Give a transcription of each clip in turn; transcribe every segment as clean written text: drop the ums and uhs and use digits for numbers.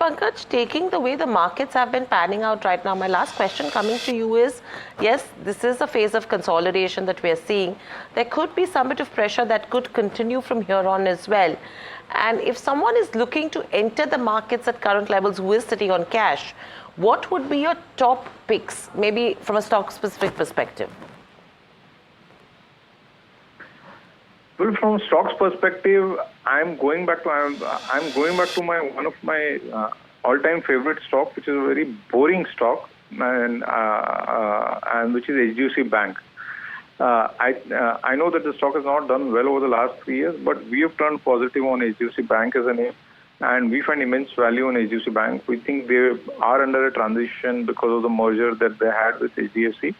Pankaj, taking the way the markets have been panning out right now, my last question coming to you is, yes, this is a phase of consolidation that we are seeing. There could be some bit of pressure that could continue from here on as well. And if someone is looking to enter the markets at current levels who is sitting on cash, what would be your top picks, maybe from a stock-specific perspective? Well, from stocks perspective, I'm going back to one of my all-time favorite stock, which is a very boring stock, and which is HDFC Bank. I know that the stock has not done well over the last 3 years, but we have turned positive on HDFC Bank as a name, and we find immense value on HDFC Bank. We think they are under a transition because of the merger that they had with HDFC.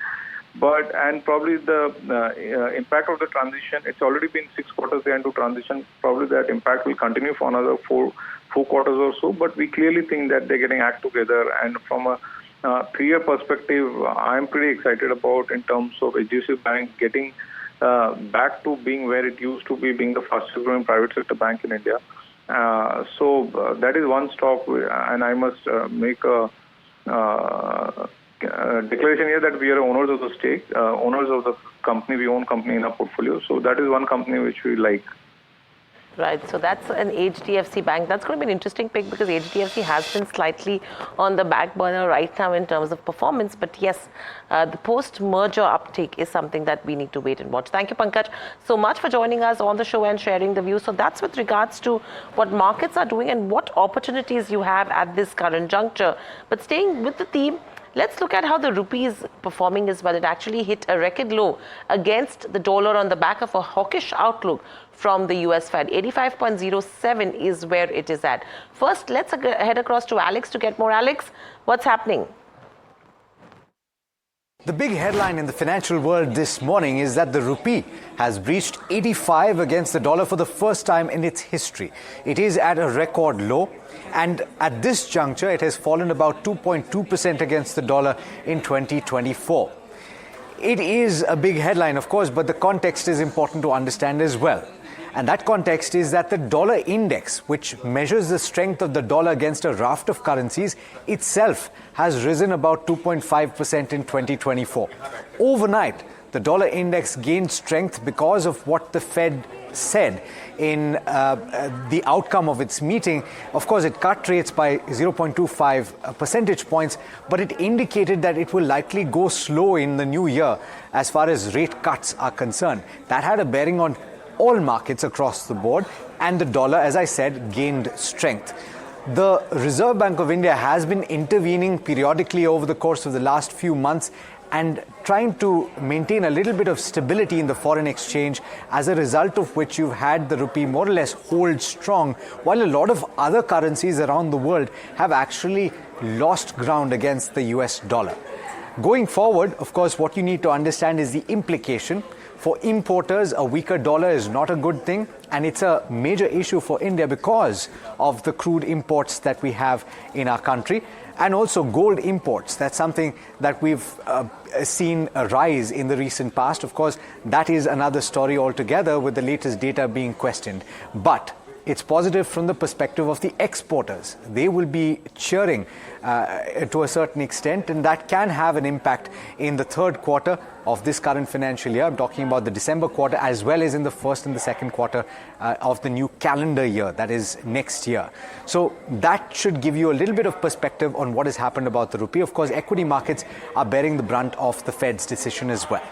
And probably the impact of the transition, it's already been 6 quarters they into transition. Probably that impact will continue for another four quarters or so. But we clearly think that they're getting act together. And from a 3-year perspective, I'm pretty excited about in terms of HDFC Bank getting back to being where it used to be, being the fastest growing private sector bank in India. So that is one stock, and I must make a declaration here that we are owners of the stake, owners of the company. We own company in our portfolio. So that is one company which we like. Right, so that's an HDFC Bank. That's going to be an interesting pick because HDFC has been slightly on the back burner right now in terms of performance. But yes, the post-merger uptake is something that we need to wait and watch. Thank you, Pankaj, so much for joining us on the show and sharing the views. So that's with regards to what markets are doing and what opportunities you have at this current juncture. But staying with the theme, let's look at how the rupee is performing as well. It actually hit a record low against the dollar on the back of a hawkish outlook from the US Fed. 85.07 is where it is at. First, let's head across to Alex to get more. Alex, what's happening? The big headline in the financial world this morning is that the rupee has breached 85 against the dollar for the first time in its history. It is at a record low, and at this juncture, it has fallen about 2.2% against the dollar in 2024. It is a big headline, of course, but the context is important to understand as well. And that context is that the dollar index, which measures the strength of the dollar against a raft of currencies, itself has risen about 2.5% in 2024. Overnight, the dollar index gained strength because of what the Fed said in the outcome of its meeting. Of course, it cut rates by 0.25 percentage points, but it indicated that it will likely go slow in the new year as far as rate cuts are concerned. That had a bearing on all markets across the board, and the dollar, as I said, gained strength. The Reserve Bank of India has been intervening periodically over the course of the last few months and trying to maintain a little bit of stability in the foreign exchange, as a result of which you've had the rupee more or less hold strong, while a lot of other currencies around the world have actually lost ground against the US dollar. Going forward, of course, what you need to understand is the implication. For importers, a weaker dollar is not a good thing, and it's a major issue for India because of the crude imports that we have in our country, and also gold imports. That's something that we've seen a rise in the recent past. Of course, that is another story altogether, with the latest data being questioned. But it's positive from the perspective of the exporters. They will be cheering to a certain extent, and that can have an impact in the third quarter of this current financial year. I'm talking about the December quarter, as well as in the first and the second quarter of the new calendar year, that is next year. So that should give you a little bit of perspective on what has happened about the rupee. Of course, equity markets are bearing the brunt of the Fed's decision as well.